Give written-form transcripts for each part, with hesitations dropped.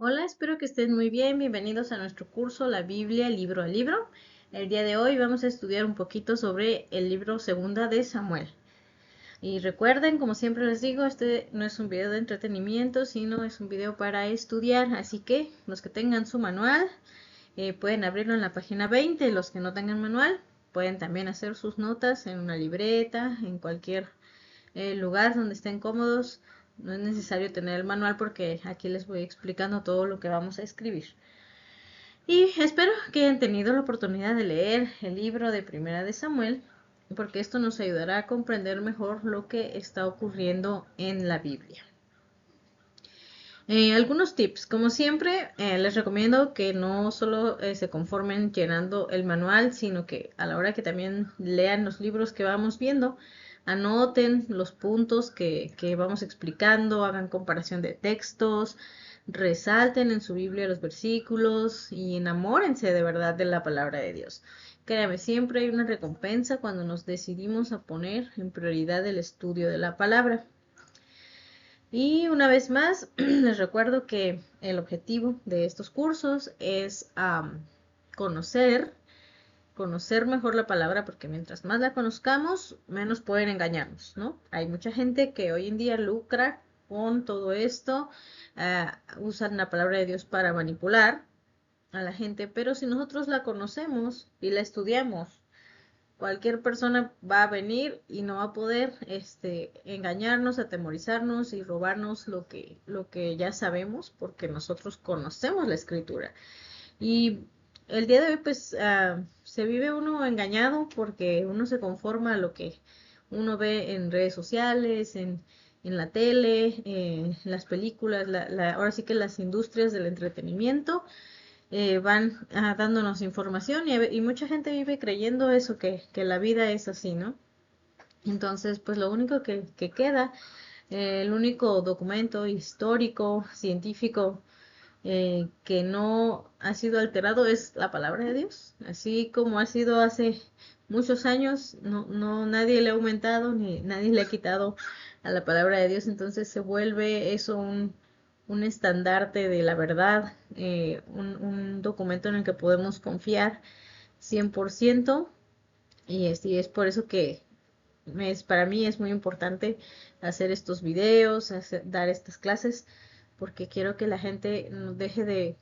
Hola, espero que estén muy bien. Bienvenidos a nuestro curso La Biblia libro a libro. El día de hoy vamos a estudiar un poquito sobre el libro Segunda de Samuel. Y recuerden, como siempre les digo, este no es un video de entretenimiento, sino es un video para estudiar. Así que los que tengan su manual pueden abrirlo en la página 20. Los que no tengan manual pueden también hacer sus notas en una libreta, en cualquier lugar donde estén cómodos. No es necesario tener el manual porque aquí les voy explicando todo lo que vamos a escribir. Y espero que hayan tenido la oportunidad de leer el libro de Primera de Samuel, porque esto nos ayudará a comprender mejor lo que está ocurriendo en la Biblia. Algunos tips, como siempre, les recomiendo que no solo se conformen llenando el manual, sino que a la hora que también lean los libros que vamos viendo, anoten los puntos que vamos explicando, hagan comparación de textos, resalten en su Biblia los versículos y enamórense de verdad de la palabra de Dios. Créame, siempre hay una recompensa cuando nos decidimos a poner en prioridad el estudio de la palabra. Y una vez más, les recuerdo que el objetivo de estos cursos es conocer, conocer mejor la palabra, porque mientras más la conozcamos, menos pueden engañarnos, ¿no? Hay mucha gente que hoy en día lucra con todo esto, usan la palabra de Dios para manipular a la gente, pero si nosotros la conocemos y la estudiamos, cualquier persona va a venir y no va a poder engañarnos, atemorizarnos y robarnos lo que ya sabemos porque nosotros conocemos la escritura. Y el día de hoy pues se vive uno engañado porque uno se conforma a lo que uno ve en redes sociales, en la tele, en las películas, ahora sí que las industrias del entretenimiento van dándonos información y mucha gente vive creyendo eso, que la vida es así, ¿no? Entonces, pues lo único que queda, el único documento histórico, científico, que no ha sido alterado es la palabra de Dios. Así como ha sido hace muchos años, nadie le ha aumentado ni nadie le ha quitado a la palabra de Dios. Entonces se vuelve eso un estandarte de la verdad, un documento en el que podemos confiar 100%. Y es por eso que para mí es muy importante hacer estos videos, dar estas clases, porque quiero que la gente no deje de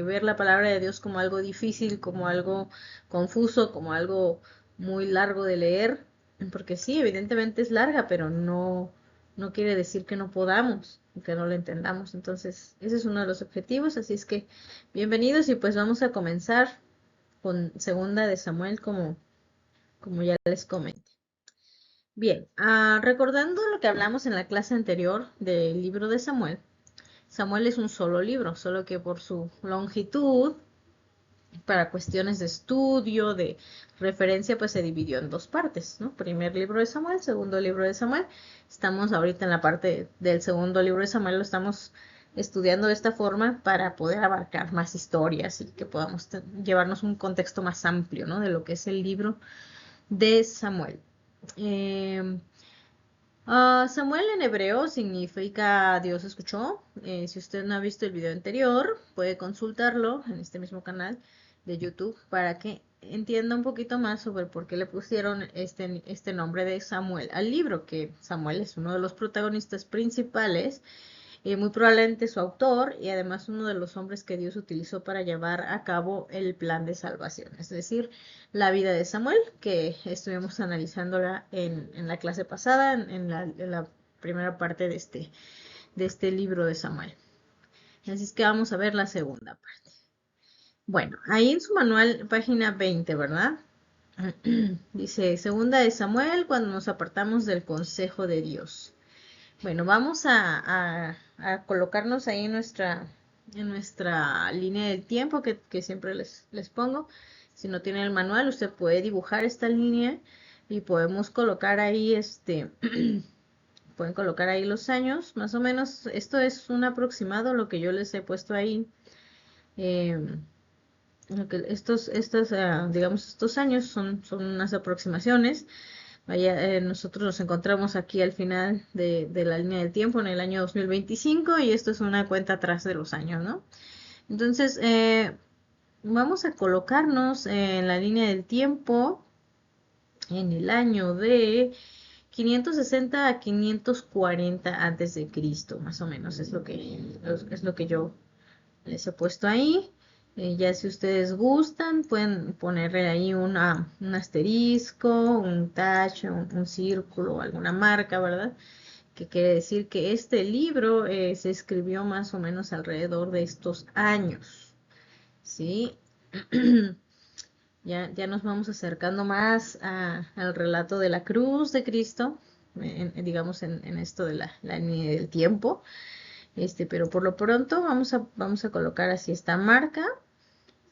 ver la palabra de Dios como algo difícil, como algo confuso, como algo muy largo de leer, porque sí, evidentemente es larga, pero no quiere decir que no podamos, que no lo entendamos. Entonces, ese es uno de los objetivos, así es que bienvenidos y pues vamos a comenzar con Segunda de Samuel, como ya les comenté. Bien, recordando lo que hablamos en la clase anterior del libro de Samuel, Samuel es un solo libro, solo que por su longitud, para cuestiones de estudio, de referencia, pues se dividió en dos partes, ¿no? Primer libro de Samuel, segundo libro de Samuel. Estamos ahorita en la parte del segundo libro de Samuel, lo estamos estudiando de esta forma para poder abarcar más historias y que podamos llevarnos un contexto más amplio, ¿no? De lo que es el libro de Samuel. Eh, Samuel en hebreo significa Dios escuchó. Si usted no ha visto el video anterior, puede consultarlo en este mismo canal de YouTube para que entienda un poquito más sobre por qué le pusieron este nombre de Samuel al libro, que Samuel es uno de los protagonistas principales, muy probablemente su autor y además uno de los hombres que Dios utilizó para llevar a cabo el plan de salvación, es decir, la vida de Samuel, que estuvimos analizándola en la clase pasada, en la primera parte de este libro de Samuel. Así es que vamos a ver la segunda parte. Bueno, ahí en su manual, página 20, ¿verdad? Dice, segunda de Samuel, cuando nos apartamos del consejo de Dios. Bueno, vamos a colocarnos ahí en nuestra línea del tiempo que siempre les pongo. Si no tiene el manual, usted puede dibujar esta línea y podemos colocar ahí pueden colocar ahí los años, más o menos. Esto es un aproximado, lo que yo les he puesto ahí. eh, digamos, estos años son unas aproximaciones Nosotros nos encontramos aquí al final de la línea del tiempo en el año 2025 y esto es una cuenta atrás de los años, ¿no? Entonces, vamos a colocarnos en la línea del tiempo en el año de 560 a 540 antes de Cristo, más o menos, es lo que yo les he puesto ahí. Ya si ustedes gustan, pueden ponerle ahí un asterisco, un tacho, un círculo, alguna marca, ¿verdad? Que quiere decir que este libro se escribió más o menos alrededor de estos años, ¿sí? Ya nos vamos acercando más al relato de la cruz de Cristo, digamos en esto de la línea del tiempo. Pero por lo pronto vamos a colocar así esta marca,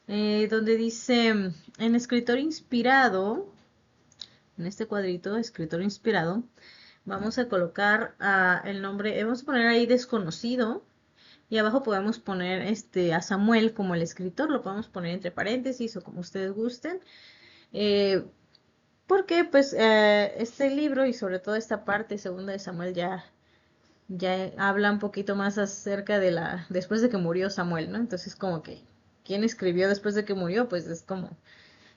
donde dice en escritor inspirado, en este cuadrito, escritor inspirado, vamos a colocar el nombre, vamos a poner ahí desconocido, y abajo podemos poner a Samuel como el escritor, lo podemos poner entre paréntesis o como ustedes gusten. Eh, Porque pues este libro y sobre todo esta parte segunda de Samuel ya habla un poquito más acerca de después de que murió Samuel, ¿no? Entonces como que, ¿quién escribió después de que murió? Pues es como,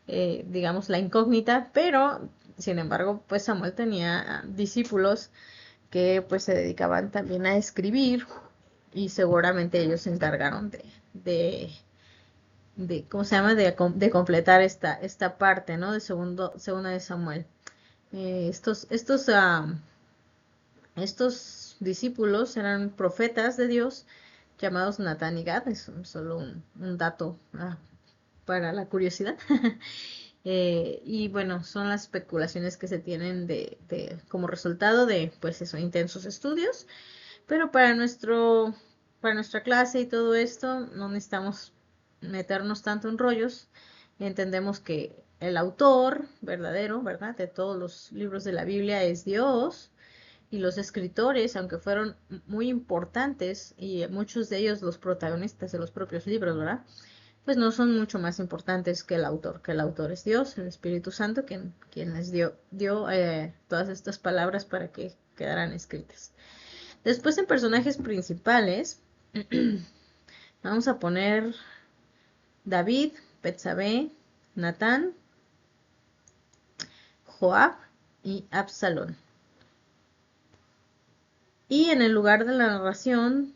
digamos, la incógnita, pero sin embargo, pues Samuel tenía discípulos que pues se dedicaban también a escribir y seguramente ellos se encargaron ¿cómo se llama? De completar esta parte, ¿no? De segunda de Samuel. Estos discípulos eran profetas de Dios llamados Natán y Gad, es solo un dato para la curiosidad. Y bueno, son las especulaciones que se tienen como resultado de, pues eso, intensos estudios. Pero para nuestra clase y todo esto, no necesitamos meternos tanto en rollos. Entendemos que el autor verdadero, ¿verdad? De todos los libros de la Biblia es Dios, y los escritores, aunque fueron muy importantes y muchos de ellos los protagonistas de los propios libros, ¿verdad? Pues no son mucho más importantes que el autor es Dios, el Espíritu Santo, quien les dio todas estas palabras para que quedaran escritas. Después en personajes principales, vamos a poner David, Betsabé, Natán, Joab y Absalón. Y en el lugar de la narración,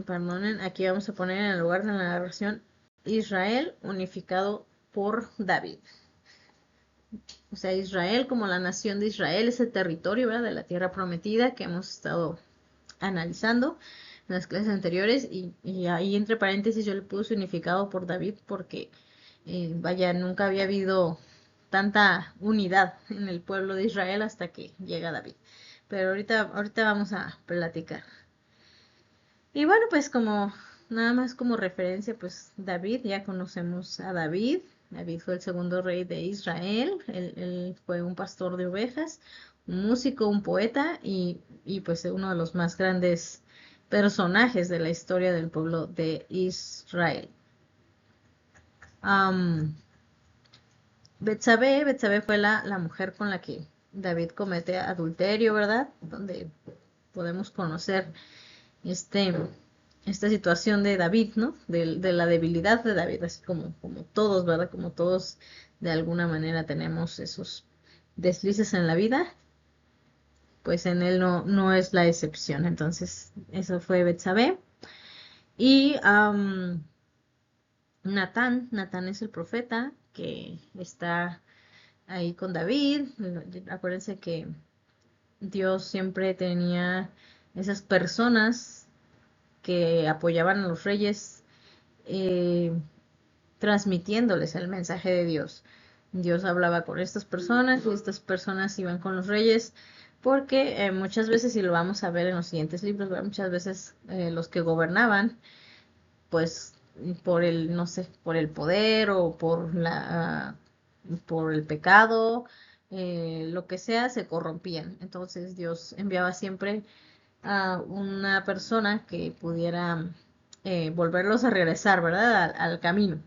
perdonen, aquí vamos a poner en el lugar de la narración Israel unificado por David. O sea, Israel como la nación de Israel, ese territorio, ¿verdad? De la tierra prometida que hemos estado analizando en las clases anteriores. Y ahí entre paréntesis yo le puse unificado por David porque, vaya, nunca había habido tanta unidad en el pueblo de Israel hasta que llega David. Pero ahorita vamos a platicar. Y bueno, pues como nada más como referencia, pues David, ya conocemos a David. David fue el segundo rey de Israel. Él fue un pastor de ovejas, un músico, un poeta y pues uno de los más grandes personajes de la historia del pueblo de Israel. Betsabé fue la mujer con la que David comete adulterio, ¿verdad? Donde podemos conocer este, esta situación de David, ¿no? De la debilidad de David, así como todos, ¿verdad? Como todos de alguna manera tenemos esos deslices en la vida, pues en él no es la excepción. Entonces, eso fue Betsabé. Y Natán es el profeta que está ahí con David. Acuérdense que Dios siempre tenía esas personas que apoyaban a los reyes, eh, transmitiéndoles el mensaje de Dios. Dios hablaba con estas personas y estas personas iban con los reyes porque muchas veces, y lo vamos a ver en los siguientes libros, muchas veces los que gobernaban, pues por el, no sé, por el poder o por el pecado, lo que sea, se corrompían. Entonces Dios enviaba siempre a una persona que pudiera volverlos a regresar, ¿verdad? Al camino.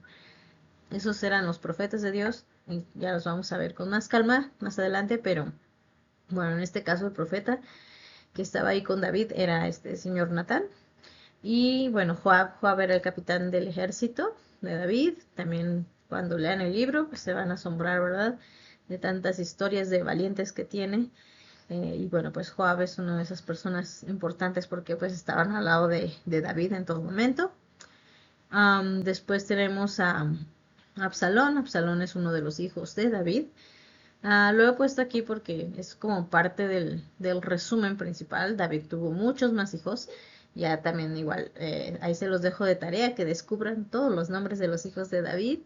Esos eran los profetas de Dios. Y ya los vamos a ver con más calma más adelante, pero Bueno, en este caso el profeta que estaba ahí con David era este señor Natán. Y bueno, Joab era el capitán del ejército de David. También cuando lean el libro, pues se van a asombrar, ¿verdad? De tantas historias de valientes que tiene. Y bueno, pues Joab es una de esas personas importantes porque pues estaban al lado de David en todo momento. Después tenemos a Absalón. Absalón es uno de los hijos de David. Lo he puesto aquí porque es como parte del resumen principal. David tuvo muchos más hijos. Ya también igual, ahí se los dejo de tarea, que descubran todos los nombres de los hijos de David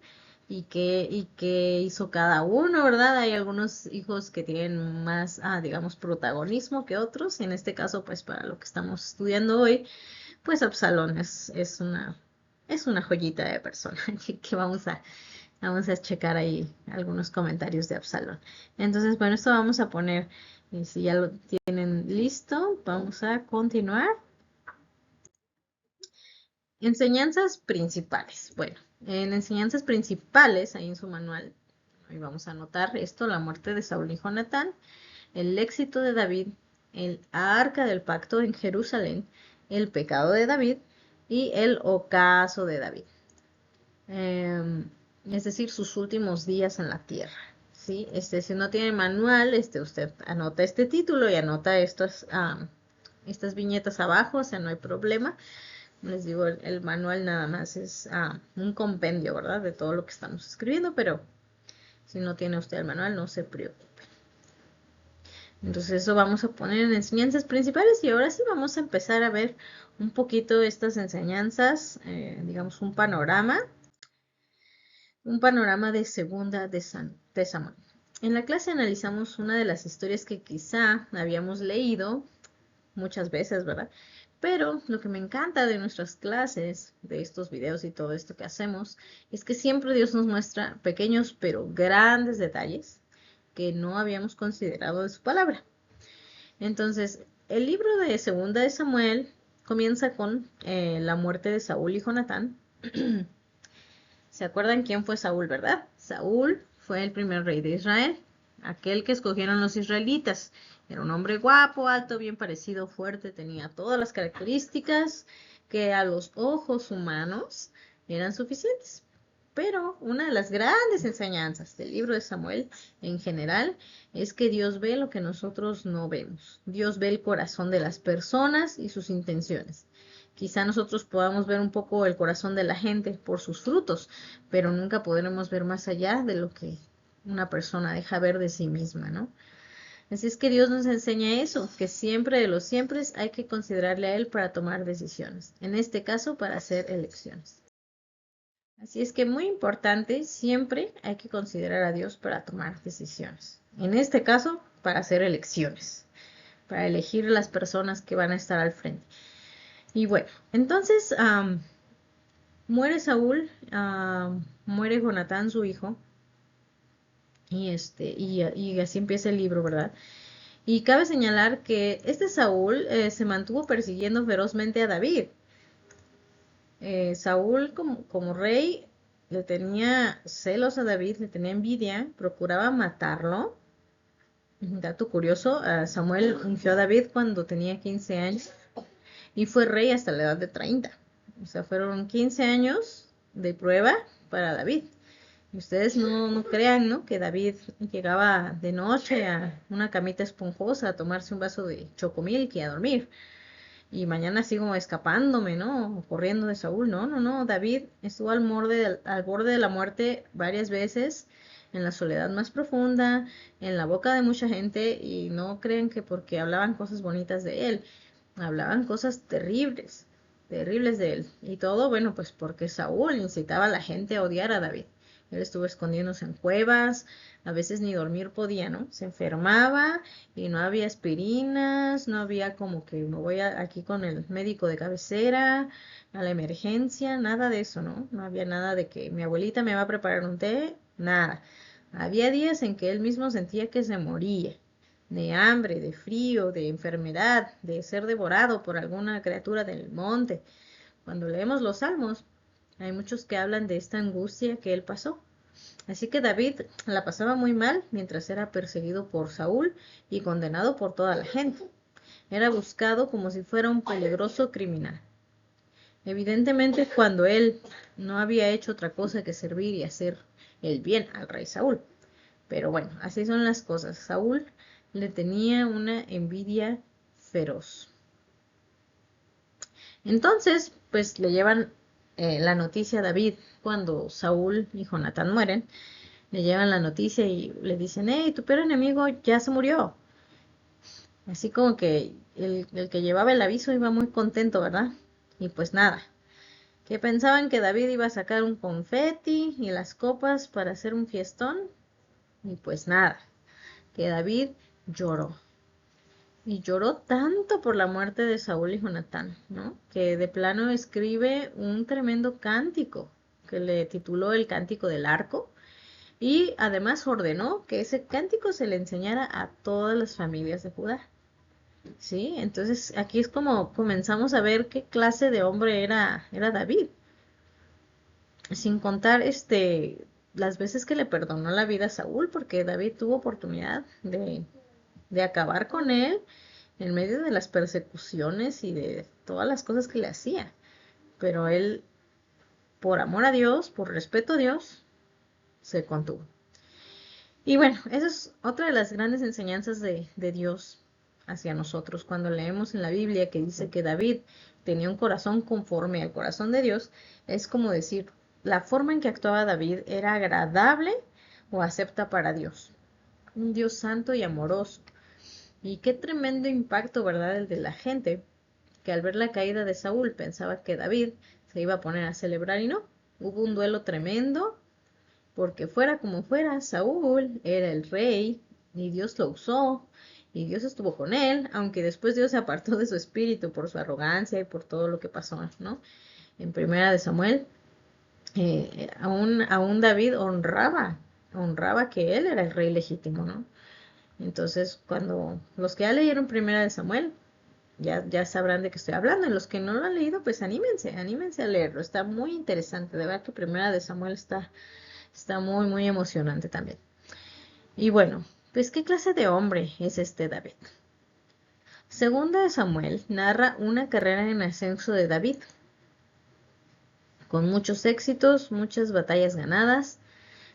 y qué hizo cada uno, ¿verdad? Hay algunos hijos que tienen más, digamos, protagonismo que otros. En este caso, pues para lo que estamos estudiando hoy, pues Absalón es una joyita de persona que vamos a checar ahí algunos comentarios de Absalón. Entonces, bueno, esto vamos a poner, y si ya lo tienen listo, vamos a continuar. Enseñanzas principales. Bueno, en enseñanzas principales, ahí en su manual, ahí vamos a anotar esto: la muerte de Saúl y Jonatán, el éxito de David, el arca del pacto en Jerusalén, el pecado de David y el ocaso de David. Es decir, sus últimos días en la tierra. ¿Sí? Si no tiene manual, usted anota este título y anota estas viñetas abajo, o sea, no hay problema. Les digo, el manual nada más es un compendio, ¿verdad? De todo lo que estamos escribiendo, pero si no tiene usted el manual, no se preocupe. Entonces eso vamos a poner en enseñanzas principales y ahora sí vamos a empezar a ver un poquito estas enseñanzas, digamos un panorama de segunda de Samuel. En la clase analizamos una de las historias que quizá habíamos leído muchas veces, ¿verdad? Pero lo que me encanta de nuestras clases, de estos videos y todo esto que hacemos, es que siempre Dios nos muestra pequeños pero grandes detalles que no habíamos considerado de su palabra. Entonces, el libro de Segunda de Samuel comienza con la muerte de Saúl y Jonatán. ¿Se acuerdan quién fue Saúl, verdad? Saúl fue el primer rey de Israel, aquel que escogieron los israelitas. Era un hombre guapo, alto, bien parecido, fuerte, tenía todas las características que a los ojos humanos eran suficientes. Pero una de las grandes enseñanzas del libro de Samuel en general es que Dios ve lo que nosotros no vemos. Dios ve el corazón de las personas y sus intenciones. Quizá nosotros podamos ver un poco el corazón de la gente por sus frutos, pero nunca podremos ver más allá de lo que una persona deja ver de sí misma, ¿no? Así es que Dios nos enseña eso, que siempre de los siempre hay que considerarle a Él para tomar decisiones, en este caso para hacer elecciones. Así es que muy importante, siempre hay que considerar a Dios para tomar decisiones. En este caso, para hacer elecciones, para elegir las personas que van a estar al frente. Y bueno, entonces muere Saúl, muere Jonatán, su hijo, y así empieza el libro, ¿verdad? Y cabe señalar que este Saúl se mantuvo persiguiendo ferozmente a David. Saúl como rey le tenía celos a David, le tenía envidia, procuraba matarlo. Dato curioso, Samuel ungió a David cuando tenía 15 años y fue rey hasta la edad de 30. O sea, fueron 15 años de prueba para David. Y ustedes no crean, ¿no? Que David llegaba de noche a una camita esponjosa a tomarse un vaso de chocomilk y a dormir. Y mañana sigo escapándome, ¿no? Corriendo de Saúl. No, no, no. David estuvo al borde de la muerte varias veces, en la soledad más profunda, en la boca de mucha gente, y no crean que porque hablaban cosas bonitas de él, hablaban cosas terribles, terribles de él. Y todo, bueno, pues porque Saúl incitaba a la gente a odiar a David. Él estuvo escondiéndose en cuevas, a veces ni dormir podía, ¿no? Se enfermaba y no había aspirinas, no había como que me voy aquí con el médico de cabecera a la emergencia, nada de eso, ¿no? No había nada de que mi abuelita me va a preparar un té, nada. Había días en que él mismo sentía que se moría, de hambre, de frío, de enfermedad, de ser devorado por alguna criatura del monte. Cuando leemos los salmos, hay muchos que hablan de esta angustia que él pasó. Así que David la pasaba muy mal mientras era perseguido por Saúl y condenado por toda la gente. Era buscado como si fuera un peligroso criminal. Evidentemente, cuando él no había hecho otra cosa que servir y hacer el bien al rey Saúl. Pero bueno, así son las cosas. Saúl le tenía una envidia feroz. Entonces, pues le llevan la noticia a David cuando Saúl y Jonatán mueren. Le llevan la noticia y le dicen, hey, tu peor enemigo ya se murió. Así como que el que llevaba el aviso iba muy contento, ¿verdad? Y pues nada, que pensaban que David iba a sacar un confeti y las copas para hacer un fiestón. Y pues nada, que David lloró. Y lloró tanto por la muerte de Saúl y Jonatán, ¿no? Que de plano escribe un tremendo cántico que le tituló el Cántico del Arco. Y además ordenó que ese cántico se le enseñara a todas las familias de Judá. ¿Sí? Entonces aquí es como comenzamos a ver qué clase de hombre era David. Sin contar las veces que le perdonó la vida a Saúl, porque David tuvo oportunidad de acabar con él en medio de las persecuciones y de todas las cosas que le hacía. Pero él, por amor a Dios, por respeto a Dios, se contuvo. Y bueno, esa es otra de las grandes enseñanzas de Dios hacia nosotros. Cuando leemos en la Biblia que dice que David tenía un corazón conforme al corazón de Dios, es como decir, la forma en que actuaba David era agradable o acepta para Dios. Un Dios santo y amoroso. Y qué tremendo impacto, ¿verdad? El de la gente que al ver la caída de Saúl pensaba que David se iba a poner a celebrar y no. Hubo un duelo tremendo porque fuera como fuera, Saúl era el rey y Dios lo usó y Dios estuvo con él, aunque después Dios se apartó de su espíritu por su arrogancia y por todo lo que pasó, ¿no? En primera de Samuel, aún David honraba que él era el rey legítimo, ¿no? Entonces, cuando los que ya leyeron primera de Samuel, ya sabrán de qué estoy hablando. Y los que no lo han leído, pues anímense a leerlo. Está muy interesante. De verdad que primera de Samuel está muy, muy emocionante también. Y bueno, pues ¿qué clase de hombre es este David? Segunda de Samuel narra una carrera en ascenso de David, con muchos éxitos, muchas batallas ganadas.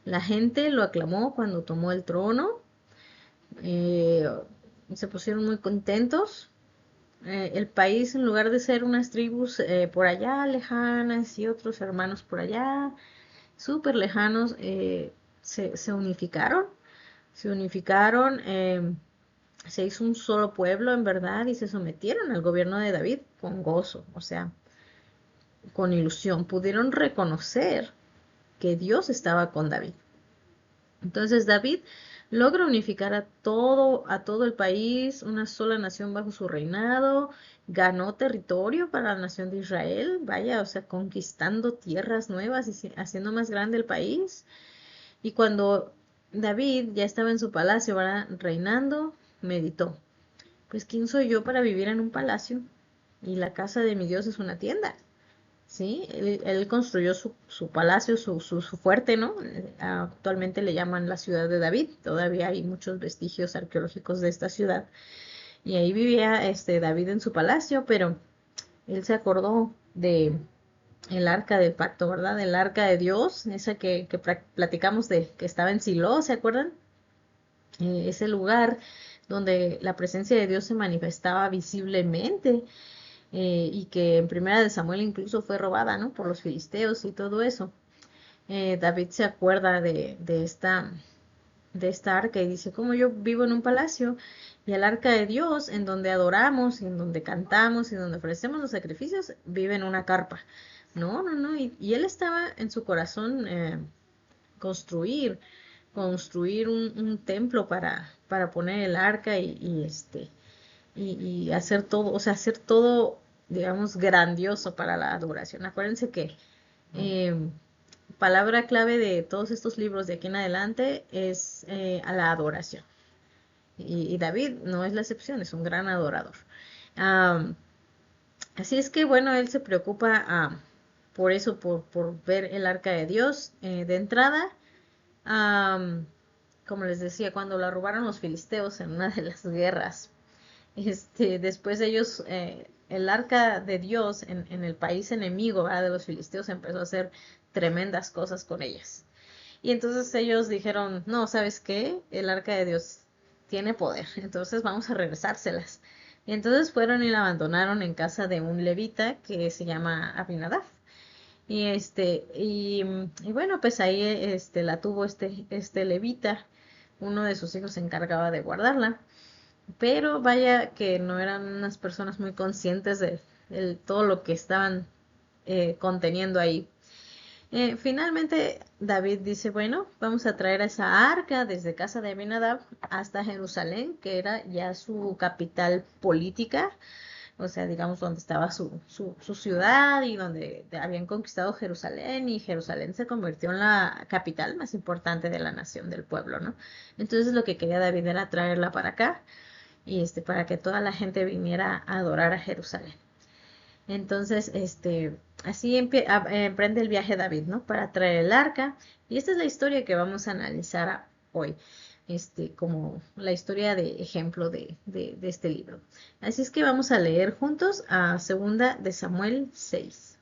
La gente lo aclamó cuando tomó el trono. eh, Se pusieron muy contentos. El país, en lugar de ser unas tribus por allá lejanas y otros hermanos por allá, súper lejanos, se unificaron. Se unificaron, se hizo un solo pueblo en verdad y se sometieron al gobierno de David con gozo, o sea, con ilusión. Pudieron reconocer que Dios estaba con David. Entonces David logra unificar a todo el país, una sola nación bajo su reinado, ganó territorio para la nación de Israel, vaya, o sea, conquistando tierras nuevas y haciendo más grande el país. Y cuando David ya estaba en su palacio, ¿verdad? Reinando, meditó. Pues ¿quién soy yo para vivir en un palacio? Y la casa de mi Dios es una tienda. ¿Sí? Él construyó su palacio, su fuerte, ¿no? Actualmente le llaman la ciudad de David. Todavía hay muchos vestigios arqueológicos de esta ciudad. Y ahí vivía David en su palacio, pero él se acordó de el arca del pacto, ¿verdad? El arca de Dios, esa que platicamos de que estaba en Silo, ¿se acuerdan? Ese lugar donde la presencia de Dios se manifestaba visiblemente y que en primera de Samuel incluso fue robada, ¿no? Por los filisteos y todo eso. David se acuerda de esta arca y dice, como yo vivo en un palacio y el arca de Dios, en donde adoramos y en donde cantamos y donde ofrecemos los sacrificios, vive en una carpa. No, no, no, y él estaba en su corazón construir, construir un templo para poner el arca y hacer todo, o sea, hacer todo, digamos, grandioso para la adoración. Acuérdense que eh, palabra clave de todos estos libros de aquí en adelante es a la adoración. Y David no es la excepción, es un gran adorador. Um, Así es que, bueno, él se preocupa por eso, por ver el arca de Dios de entrada. am, como les decía, cuando la robaron los filisteos en una de las guerras. Después ellos, el arca de Dios en el país enemigo, ¿verdad? De los filisteos empezó a hacer tremendas cosas con ellas. Y entonces ellos dijeron, no, ¿sabes qué? El arca de Dios tiene poder, entonces vamos a regresárselas. Y entonces fueron y la abandonaron en casa de un levita que se llama Abinadab. Y bueno, pues ahí la tuvo este levita, uno de sus hijos se encargaba de guardarla, pero vaya que no eran unas personas muy conscientes de todo lo que estaban conteniendo ahí. Finalmente David dice, bueno, vamos a traer esa arca desde casa de Abinadab hasta Jerusalén, que era ya su capital política, o sea, digamos donde estaba su ciudad y donde habían conquistado Jerusalén, y Jerusalén se convirtió en la capital más importante de la nación, del pueblo, ¿no? Entonces lo que quería David era traerla para acá y para que toda la gente viniera a adorar a Jerusalén. Entonces, así emprende el viaje David, ¿no? Para traer el arca. Y esta es la historia que vamos a analizar hoy, como la historia de ejemplo de este libro. Así es que vamos a leer juntos a Segunda de Samuel 6.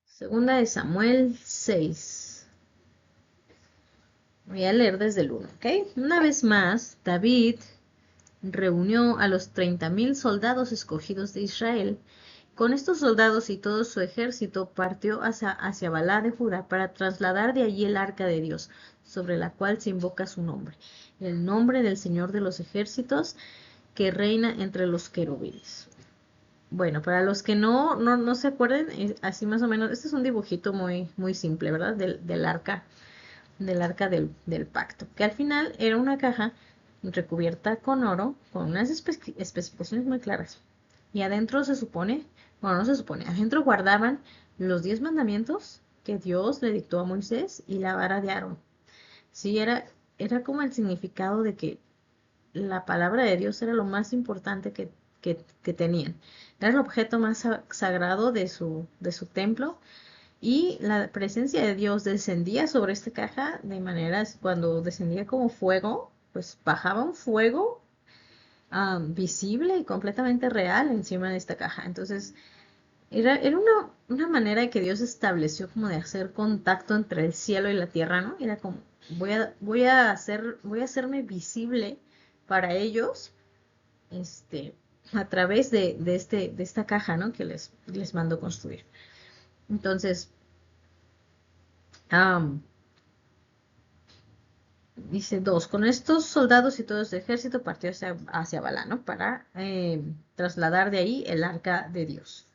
Segunda de Samuel 6. Voy a leer desde el 1, ¿ok? Una vez más, David reunió a los 30,000 soldados escogidos de Israel. Con estos soldados y todo su ejército partió hacia Balá de Judá para trasladar de allí el arca de Dios, sobre la cual se invoca su nombre, el nombre del Señor de los ejércitos, que reina entre los querubines. Bueno, para los que no se acuerden, así más o menos, este es un dibujito muy, muy simple, ¿verdad? Del arca del pacto, que al final era una caja recubierta con oro, con unas especificaciones muy claras. Y adentro se supone, bueno, no se supone, adentro guardaban los 10 mandamientos que Dios le dictó a Moisés y la vara de Aarón. Sí, era como el significado de que la palabra de Dios era lo más importante que tenían. Era el objeto más sagrado de su templo, y la presencia de Dios descendía sobre esta caja de maneras, cuando descendía como fuego, pues bajaba un fuego visible y completamente real encima de esta caja. Entonces, era una manera que Dios estableció como de hacer contacto entre el cielo y la tierra, ¿no? Era como, voy a hacerme visible para ellos, este, a través de esta caja, ¿no? Que les mando construir. Entonces, um, dice 2, con estos soldados y todo este ejército partió hacia Balá, ¿no? Para trasladar de ahí el arca de Dios.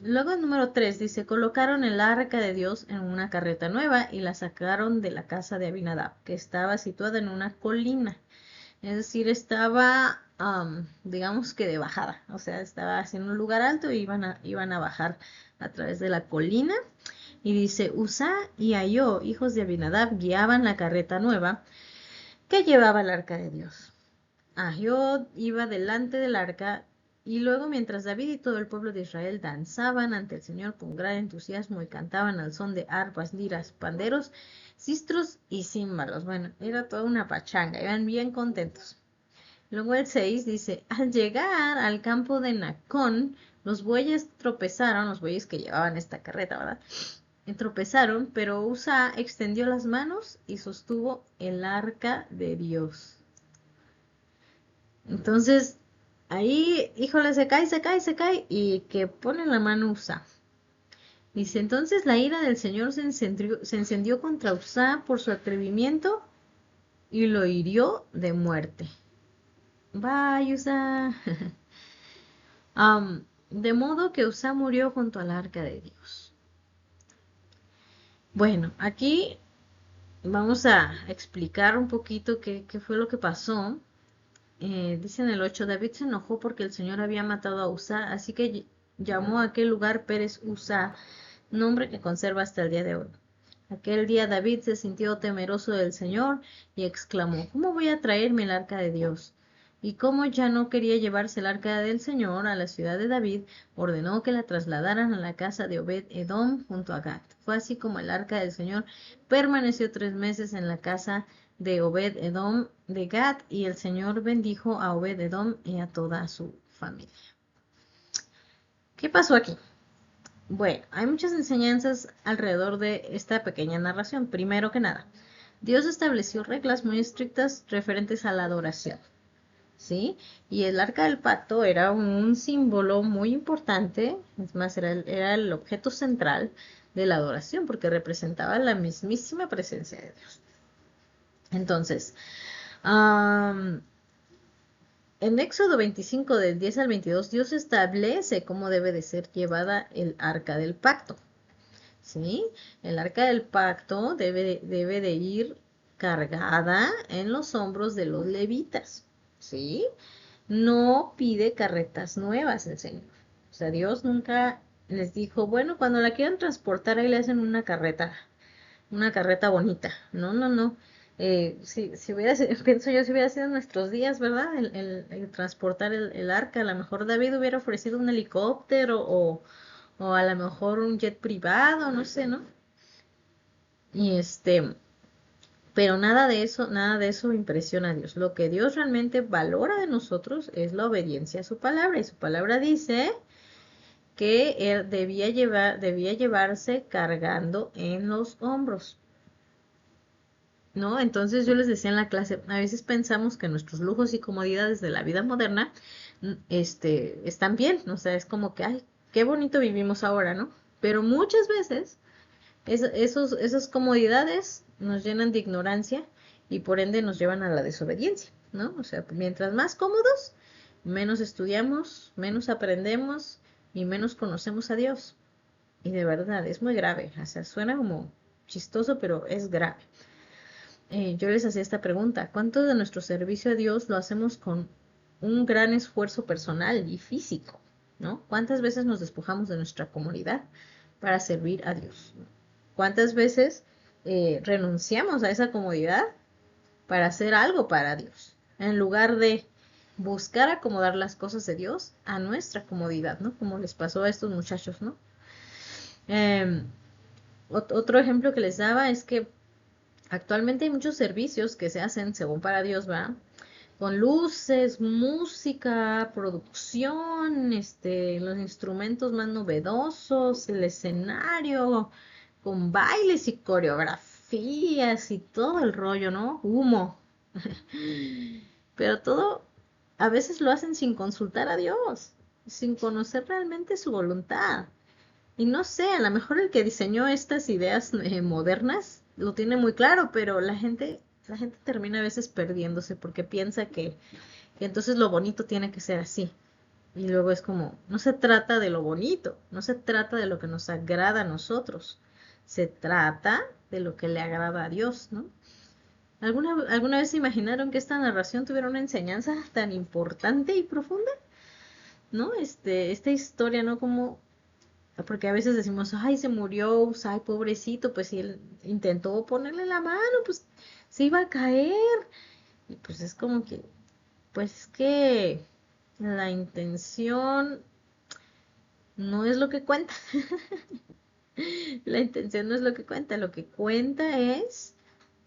Luego el número 3 dice, colocaron el arca de Dios en una carreta nueva y la sacaron de la casa de Abinadab, que estaba situada en una colina. Es decir, estaba, digamos que de bajada, o sea, estaba en un lugar alto y iban a bajar a través de la colina. Y dice, Usa y Ahio, hijos de Abinadab, guiaban la carreta nueva que llevaba el arca de Dios. Ahio iba delante del arca, y luego mientras David y todo el pueblo de Israel danzaban ante el Señor con gran entusiasmo y cantaban al son de arpas, liras, panderos, sistros y címbalos. Bueno, era toda una pachanga, iban bien contentos. Luego el 6 dice, al llegar al campo de Nacón, los bueyes tropezaron, los bueyes que llevaban esta carreta, ¿verdad? Tropezaron, pero Usa extendió las manos y sostuvo el arca de Dios. Entonces, ahí, híjole, se cae, se cae, se cae, y que pone la mano Usa. Dice, entonces la ira del Señor se encendió contra Usa por su atrevimiento y lo hirió de muerte. Bye, Usa. De modo que Usa murió junto al arca de Dios. Bueno, aquí vamos a explicar un poquito qué fue lo que pasó. Dice en el 8, David se enojó porque el Señor había matado a Usa, así que llamó a aquel lugar Pérez Usa, nombre que conserva hasta el día de hoy. Aquel día David se sintió temeroso del Señor y exclamó, ¿cómo voy a traerme el arca de Dios? Y como ya no quería llevarse el arca del Señor a la ciudad de David, ordenó que la trasladaran a la casa de Obed-Edom junto a Gat. Fue así como el arca del Señor permaneció 3 meses en la casa de Obed-Edom de Gat, y el Señor bendijo a Obed-Edom y a toda su familia. ¿Qué pasó aquí? Bueno, hay muchas enseñanzas alrededor de esta pequeña narración. Primero que nada, Dios estableció reglas muy estrictas referentes a la adoración, ¿sí? Y el arca del pacto era un símbolo muy importante, es más, era el objeto central de la adoración, porque representaba la mismísima presencia de Dios. Entonces, en Éxodo 25, del 10 al 22, Dios establece cómo debe de ser llevada el arca del pacto, ¿sí? El arca del pacto debe de ir cargada en los hombros de los levitas, ¿sí? No pide carretas nuevas el Señor. O sea, Dios nunca les dijo, bueno, cuando la quieran transportar, ahí le hacen una carreta bonita. No, no, no. Si hubiera sido, pienso yo, si hubiera sido en nuestros días, ¿verdad? El transportar el arca, a lo mejor David hubiera ofrecido un helicóptero o a lo mejor un jet privado, no sé, ¿no? Y pero nada de eso impresiona a Dios. Lo que Dios realmente valora de nosotros es la obediencia a su palabra. Y su palabra dice que él debía llevarse cargando en los hombros, ¿no? Entonces yo les decía en la clase, a veces pensamos que nuestros lujos y comodidades de la vida moderna, están bien, ¿no? O sea, es como que, ay, qué bonito vivimos ahora, ¿no? Pero muchas veces esas comodidades nos llenan de ignorancia y por ende nos llevan a la desobediencia, ¿no? O sea, mientras más cómodos, menos estudiamos, menos aprendemos y menos conocemos a Dios. Y de verdad, es muy grave. O sea, suena como chistoso, pero es grave. Yo les hacía esta pregunta: ¿cuánto de nuestro servicio a Dios lo hacemos con un gran esfuerzo personal y físico? ¿No? ¿Cuántas veces nos despojamos de nuestra comodidad para servir a Dios? ¿Cuántas veces renunciamos a esa comodidad para hacer algo para Dios, en lugar de buscar acomodar las cosas de Dios a nuestra comodidad, ¿no? Como les pasó a estos muchachos, ¿no? Otro ejemplo que les daba es que actualmente hay muchos servicios que se hacen según para Dios, ¿va? Con luces, música, producción, los instrumentos más novedosos, el escenario, con bailes y coreografías y todo el rollo, ¿no? Humo. Pero todo a veces lo hacen sin consultar a Dios, sin conocer realmente su voluntad. Y no sé, a lo mejor el que diseñó estas ideas modernas lo tiene muy claro, pero la gente termina a veces perdiéndose porque piensa que entonces lo bonito tiene que ser así. Y luego es como, no se trata de lo bonito, no se trata de lo que nos agrada a nosotros, se trata de lo que le agrada a Dios, ¿no? ¿Alguna vez se imaginaron que esta narración tuviera una enseñanza tan importante y profunda? ¿No? Esta historia, ¿no? Como, porque a veces decimos, ay, se murió, pues, ay, pobrecito, pues si él intentó ponerle la mano, pues se iba a caer. Y pues es como que, pues que la intención no es lo que cuenta. La intención no es lo que cuenta es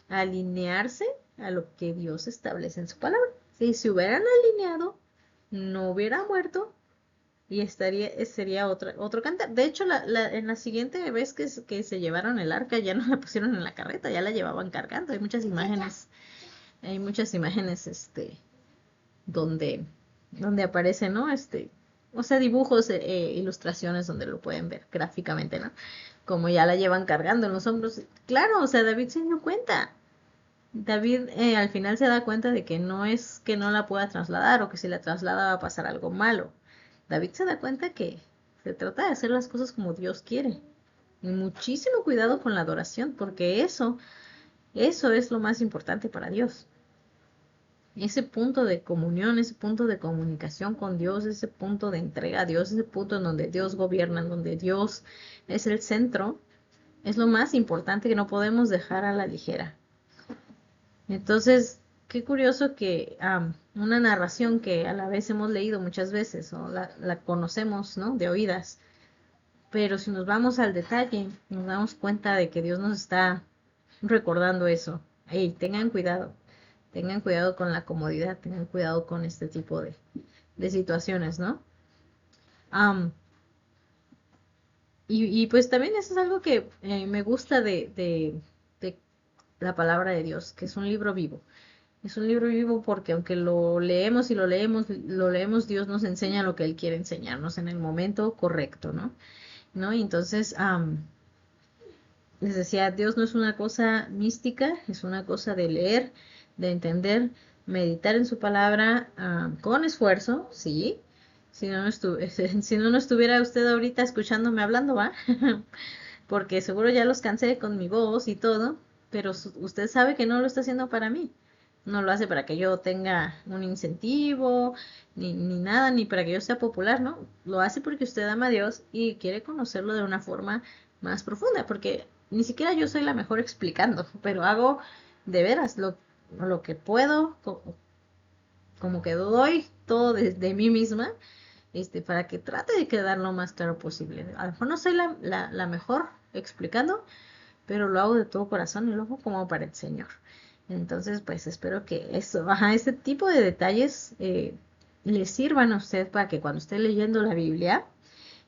alinearse a lo que Dios establece en su palabra. Si se hubieran alineado, no hubiera muerto y sería otro cantar. De hecho, en la siguiente vez que se llevaron el arca, ya no la pusieron en la carreta, ya la llevaban cargando. Hay muchas imágenes, donde, donde aparece, ¿no? O sea, dibujos, ilustraciones donde lo pueden ver gráficamente, ¿no? Como ya la llevan cargando en los hombros. Claro, o sea, David se dio cuenta. David, al final se da cuenta de que no es que no la pueda trasladar o que si la traslada va a pasar algo malo. David se da cuenta que se trata de hacer las cosas como Dios quiere. Y muchísimo cuidado con la adoración, porque eso es lo más importante para Dios. Ese punto de comunión, ese punto de comunicación con Dios, ese punto de entrega a Dios, ese punto en donde Dios gobierna, en donde Dios es el centro, es lo más importante que no podemos dejar a la ligera. Entonces, qué curioso que una narración que a la vez hemos leído muchas veces o la conocemos, ¿no? De oídas. Pero si nos vamos al detalle, nos damos cuenta de que Dios nos está recordando eso. Hey, tengan cuidado con la comodidad, tengan cuidado con este tipo de situaciones, ¿no? Am, y pues también eso es algo que me gusta de la palabra de Dios, que es un libro vivo. Es un libro vivo porque aunque lo leemos y lo leemos, Dios nos enseña lo que Él quiere enseñarnos en el momento correcto, ¿no? ¿No? Y entonces, les decía, Dios no es una cosa mística, es una cosa de leer, de entender, meditar en su palabra, con esfuerzo, sí. Si no, si no, no estuviera usted ahorita escuchándome hablando, ¿va? Porque seguro ya los cansé con mi voz y todo, pero usted sabe que no lo está haciendo para mí. No lo hace para que yo tenga un incentivo, ni nada, ni para que yo sea popular, ¿no? Lo hace porque usted ama a Dios y quiere conocerlo de una forma más profunda, porque ni siquiera yo soy la mejor explicando, pero hago de veras lo que puedo, como que doy todo desde mí misma, para que trate de quedar lo más claro posible. A lo mejor no soy la mejor explicando, pero lo hago de todo corazón y lo hago como para el Señor. Entonces, pues espero que eso, este tipo de detalles le sirvan a usted para que cuando esté leyendo la Biblia,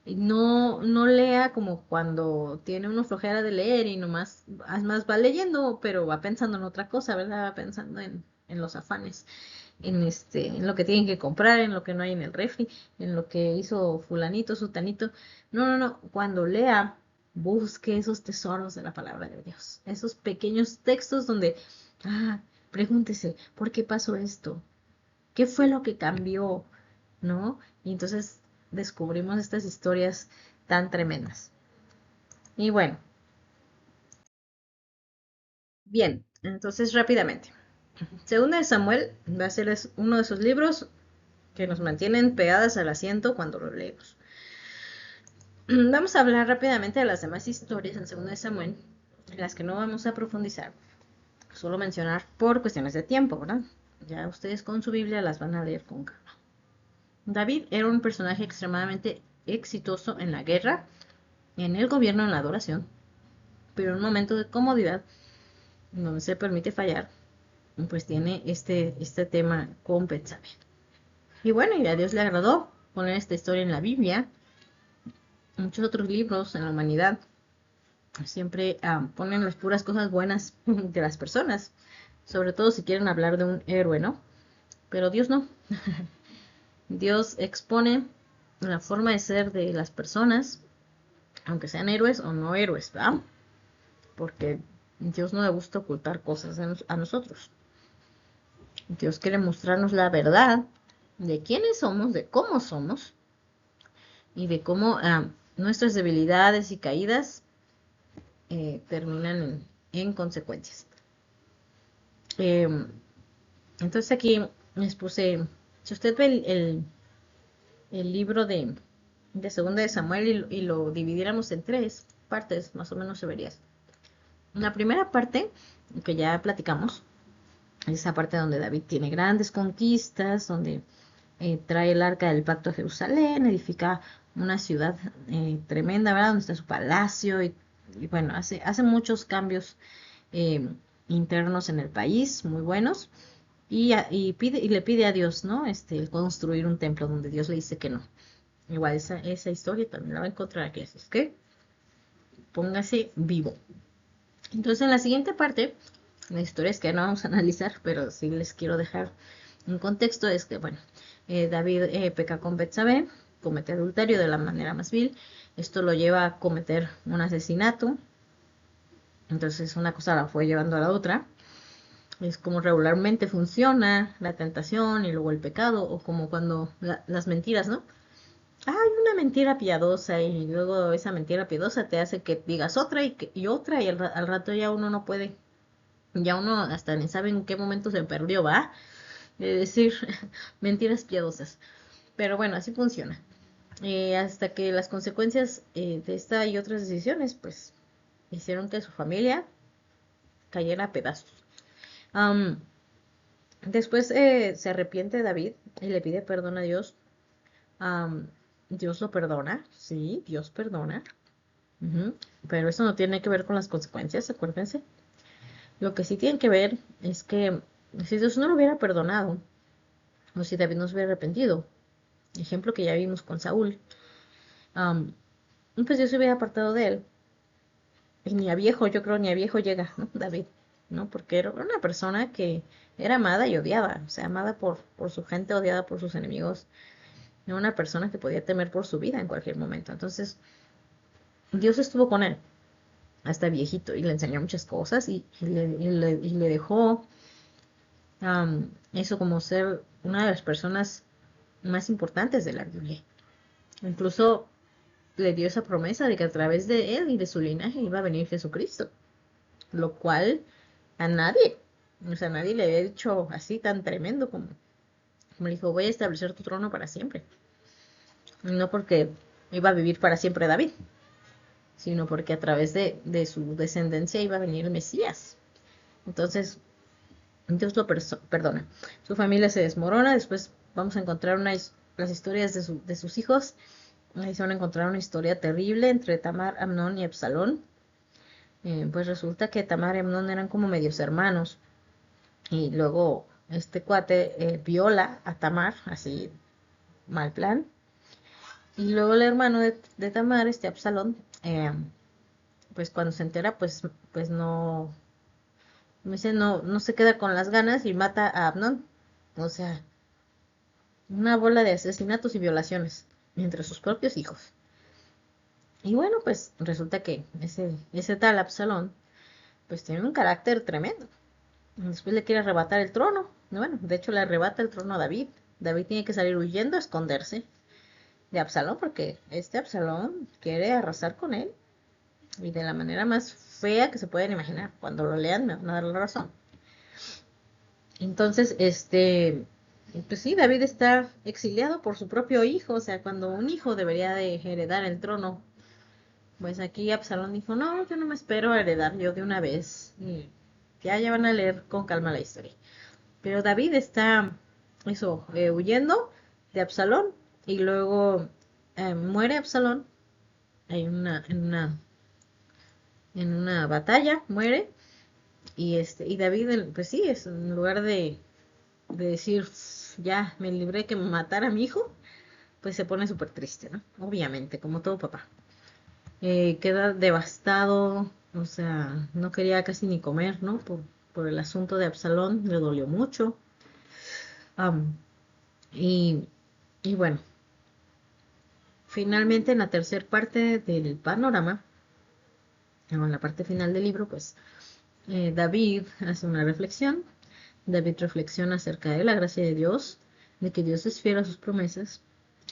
no lea como cuando tiene una flojera de leer y nomás más va leyendo, pero va pensando en otra cosa, ¿verdad? Va pensando en los afanes, en lo que tienen que comprar, en lo que no hay en el refri, en lo que hizo fulanito, sutanito. No, no, no. Cuando lea, busque esos tesoros de la palabra de Dios. Esos pequeños textos donde, ah, pregúntese, ¿por qué pasó esto? ¿Qué fue lo que cambió? ¿No? Y entonces descubrimos estas historias tan tremendas. Y bueno, bien, entonces rápidamente. Segunda de Samuel va a ser uno de esos libros que nos mantienen pegadas al asiento cuando lo leemos. Vamos a hablar rápidamente de las demás historias en Segunda de Samuel, las que no vamos a profundizar, solo mencionar por cuestiones de tiempo, ¿verdad? Ya ustedes con su Biblia las van a leer con calma. David era un personaje extremadamente exitoso en la guerra, en el gobierno, en la adoración, pero en un momento de comodidad, donde se permite fallar, pues tiene este tema con Betsabé. Y bueno, y a Dios le agradó poner esta historia en la Biblia. Muchos otros libros en la humanidad siempre ponen las puras cosas buenas de las personas, sobre todo si quieren hablar de un héroe, ¿no? Pero Dios no. Dios expone la forma de ser de las personas, aunque sean héroes o no héroes, ¿verdad? Porque Dios no le gusta ocultar cosas a nosotros. Dios quiere mostrarnos la verdad de quiénes somos, de cómo somos y de cómo nuestras debilidades y caídas terminan en consecuencias. Entonces aquí les puse, si usted ve el libro de Segunda de Samuel y lo dividiéramos en tres partes, más o menos se vería. La primera parte, que ya platicamos, es esa parte donde David tiene grandes conquistas, donde trae el arca del pacto a Jerusalén, edifica una ciudad tremenda, ¿verdad? Donde está su palacio y bueno, hace muchos cambios eh, internos en el país, muy buenos, y le pide a Dios, ¿no? El construir un templo donde Dios le dice que no. Igual esa historia también la va a encontrar aquí, así es que póngase vivo. Entonces en la siguiente parte, la historia es que no vamos a analizar, pero sí les quiero dejar un contexto, es que, bueno, David peca con Betsabé, comete adulterio de la manera más vil, esto lo lleva a cometer un asesinato, entonces una cosa la fue llevando a la otra, es como regularmente funciona la tentación y luego el pecado, o como cuando las mentiras, ¿no? Hay una mentira piadosa y luego esa mentira piadosa te hace que digas otra y otra y al rato ya uno no puede, ya uno hasta ni sabe en qué momento se perdió, ¿va? De decir mentiras piadosas. Pero bueno, así funciona. Hasta que las consecuencias de esta y otras decisiones, pues, hicieron que su familia cayera a pedazos. Um, Después se arrepiente David y le pide perdón a Dios. Am, Dios lo perdona, sí, Dios perdona. Ujú. Pero eso no tiene que ver con las consecuencias, acuérdense. Lo que sí tiene que ver es que si Dios no lo hubiera perdonado, o si David no se hubiera arrepentido, ejemplo que ya vimos con Saúl, am, pues Dios se hubiera apartado de él. Y ni a viejo, yo creo, ni a viejo llega, ¿no? David, ¿no? Porque era una persona que era amada y odiada, o sea, amada por su gente, odiada por sus enemigos. Era una persona que podía temer por su vida en cualquier momento. Entonces, Dios estuvo con él hasta viejito y le enseñó muchas cosas y le dejó eso como ser una de las personas más importantes de la Biblia. Incluso le dio esa promesa de que a través de él y de su linaje iba a venir Jesucristo, lo cual a nadie, o sea, nadie le había dicho así tan tremendo como le dijo, voy a establecer tu trono para siempre. No porque iba a vivir para siempre David, sino porque a través de su descendencia iba a venir el Mesías. Entonces, Dios lo perdona. Su familia se desmorona, después vamos a encontrar las historias de sus hijos. Ahí se van a encontrar una historia terrible entre Tamar, Amnón y Absalón. Pues resulta que Tamar y Amnón eran como medios hermanos. Y luego este cuate viola a Tamar, así mal plan. Y luego el hermano de Tamar, este Absalón, pues cuando se entera, pues no, no se queda con las ganas y mata a Amnón. O sea, una bola de asesinatos y violaciones entre sus propios hijos. Y bueno, pues resulta que ese tal Absalón, pues tiene un carácter tremendo. Después le quiere arrebatar el trono. Bueno, de hecho le arrebata el trono a David. David tiene que salir huyendo a esconderse de Absalón porque este Absalón quiere arrasar con él y de la manera más fea que se pueden imaginar. Cuando lo lean me van a dar la razón. Entonces, pues sí, David está exiliado por su propio hijo, o sea, cuando un hijo debería de heredar el trono, pues aquí Absalón dijo, no, yo no me espero a heredar yo de una vez. Y ya van a leer con calma la historia. Pero David está, eso, huyendo de Absalón y luego muere Absalón en una batalla, muere y David, pues sí, es en lugar de decir, ya me libré que me matara a mi hijo, pues se pone súper triste, ¿no? Obviamente, como todo papá. Queda devastado, o sea, no quería casi ni comer, ¿no? Por el asunto de Absalón, le dolió mucho. Am, y, y bueno, finalmente en la tercera parte del panorama, o en la parte final del libro, pues David hace una reflexión. David reflexiona acerca de la gracia de Dios, de que Dios es fiel a sus promesas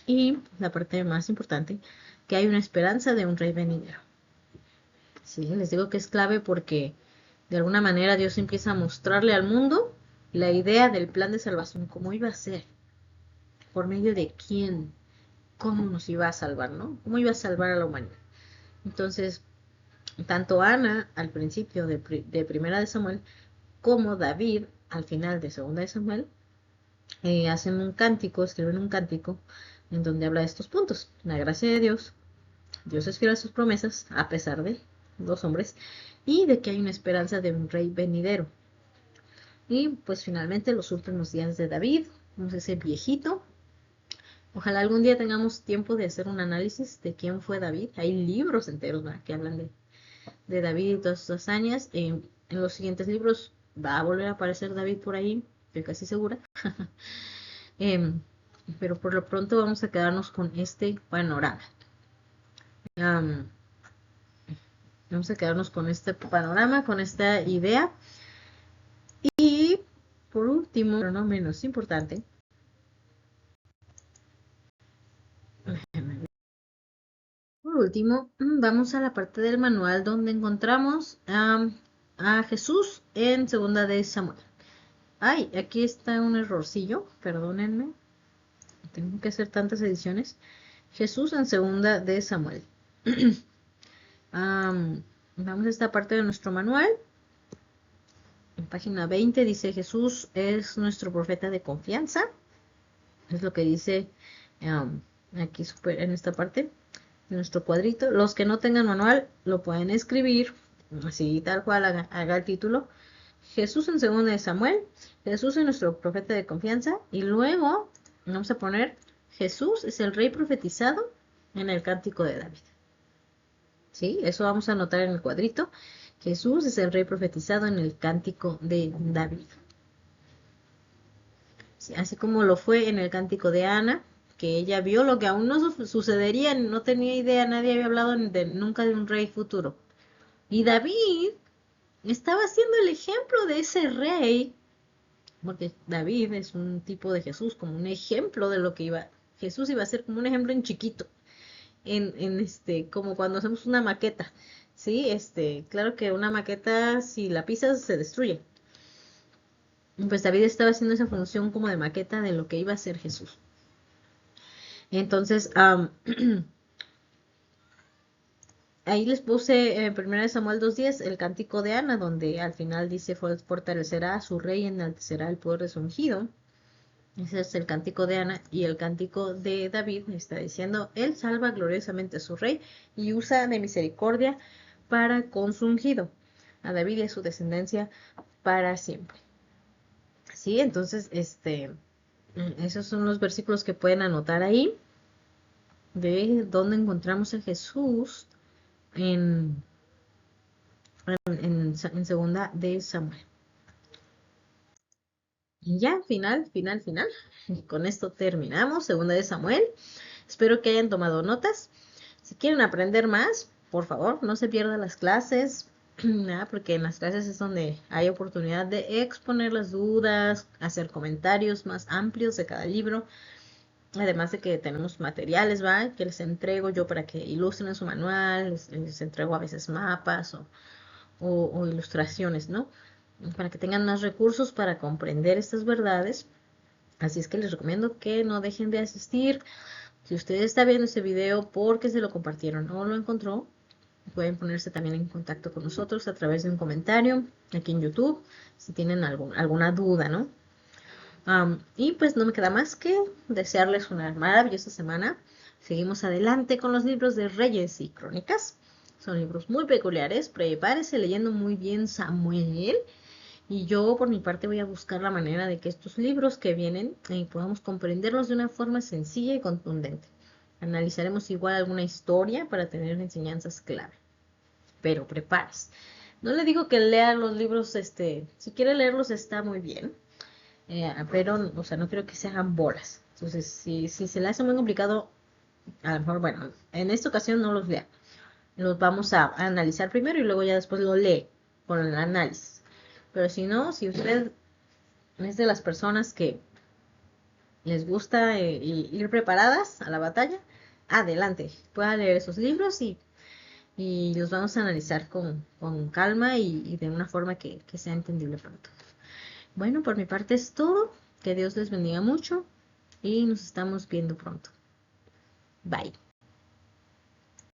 y la parte más importante, que hay una esperanza de un rey venidero. Sí, les digo que es clave porque de alguna manera Dios empieza a mostrarle al mundo la idea del plan de salvación, cómo iba a ser, por medio de quién, cómo nos iba a salvar, ¿no? Cómo iba a salvar a la humanidad. Entonces, tanto Ana al principio de Primera de Samuel como David al final de Segunda de Samuel hacen un cántico, escriben un cántico en donde habla de estos puntos. La gracia de Dios, Dios es fiel a sus promesas, a pesar de los hombres, y de que hay una esperanza de un rey venidero. Y pues finalmente los últimos días de David, vamos a ese viejito. Ojalá algún día tengamos tiempo de hacer un análisis de quién fue David. Hay libros enteros, ¿verdad?, que hablan de David y todas sus hazañas. En los siguientes libros va a volver a aparecer David por ahí, estoy casi segura. Em, pero por lo pronto vamos a quedarnos con este panorama. Am, Vamos a quedarnos con este panorama, con esta idea. Y por último, pero no menos importante, vamos a la parte del manual donde encontramos a Jesús en Segunda de Samuel. Ay, aquí está un errorcillo, perdónenme, tengo que hacer tantas ediciones. Jesús en Segunda de Samuel. Vamos a esta parte de nuestro manual página 20 dice: Jesús es nuestro profeta de confianza. Es lo que dice aquí en esta parte, en nuestro cuadrito. Los que no tengan manual lo pueden escribir, así tal cual haga el título. Jesús en 2 de Samuel, Jesús es nuestro profeta de confianza, y luego vamos a poner: Jesús es el rey profetizado en el cántico de David. ¿Sí? Eso vamos a anotar en el cuadrito. Jesús es el rey profetizado en el cántico de David. Sí, así como lo fue en el cántico de Ana, que ella vio lo que aún no sucedería, no tenía idea, nadie había hablado nunca de un rey futuro. Y David estaba siendo el ejemplo de ese rey, porque David es un tipo de Jesús, como un ejemplo de lo que Jesús iba a ser, como un ejemplo en chiquito, como cuando hacemos una maqueta, ¿sí? Claro que una maqueta, si la pisas, se destruye. Pues David estaba haciendo esa función como de maqueta de lo que iba a ser Jesús. Entonces, ahí les puse en 1 Samuel 2:10 el cántico de Ana, donde al final dice: fortalecerá a su rey y enaltecerá el poder de su ungido. Ese es el cántico de Ana. Y el cántico de David está diciendo: él salva gloriosamente a su rey y usa de misericordia para con su ungido, a David y a su descendencia para siempre. Sí, entonces, esos son los versículos que pueden anotar ahí, de donde encontramos a Jesús en 2 de Samuel. Y ya, final. Con esto terminamos 2 de Samuel. Espero que hayan tomado notas. Si quieren aprender más, por favor, no se pierdan las clases, porque en las clases es donde hay oportunidad de exponer las dudas, hacer comentarios más amplios de cada libro. Además de que tenemos materiales, ¿va? Que les entrego yo para que ilustren su manual, les entrego a veces mapas o ilustraciones, ¿no? Para que tengan más recursos para comprender estas verdades. Así es que les recomiendo que no dejen de asistir. Si usted está viendo este video porque se lo compartieron o lo encontró, pueden ponerse también en contacto con nosotros a través de un comentario aquí en YouTube, si tienen alguna duda, ¿no? Y pues no me queda más que desearles una maravillosa semana. Seguimos adelante con los libros de Reyes y Crónicas. Son libros muy peculiares. Prepárese leyendo muy bien Samuel. Y yo por mi parte voy a buscar la manera de que estos libros que vienen podamos comprenderlos de una forma sencilla y contundente. Analizaremos igual alguna historia para tener enseñanzas clave. Pero prepárese. No le digo que lea los libros, si quiere leerlos está muy bien. Pero, o sea, no quiero que se hagan bolas. Entonces, si se le hace muy complicado, a lo mejor, bueno, en esta ocasión no los lea. Los vamos a analizar primero y luego ya después lo lee con el análisis. Pero si no, si usted es de las personas que les gusta ir preparadas a la batalla, adelante, pueda leer esos libros y los vamos a analizar con calma y de una forma que sea entendible para todos. Bueno, por mi parte es todo. Que Dios les bendiga mucho y nos estamos viendo pronto. Bye.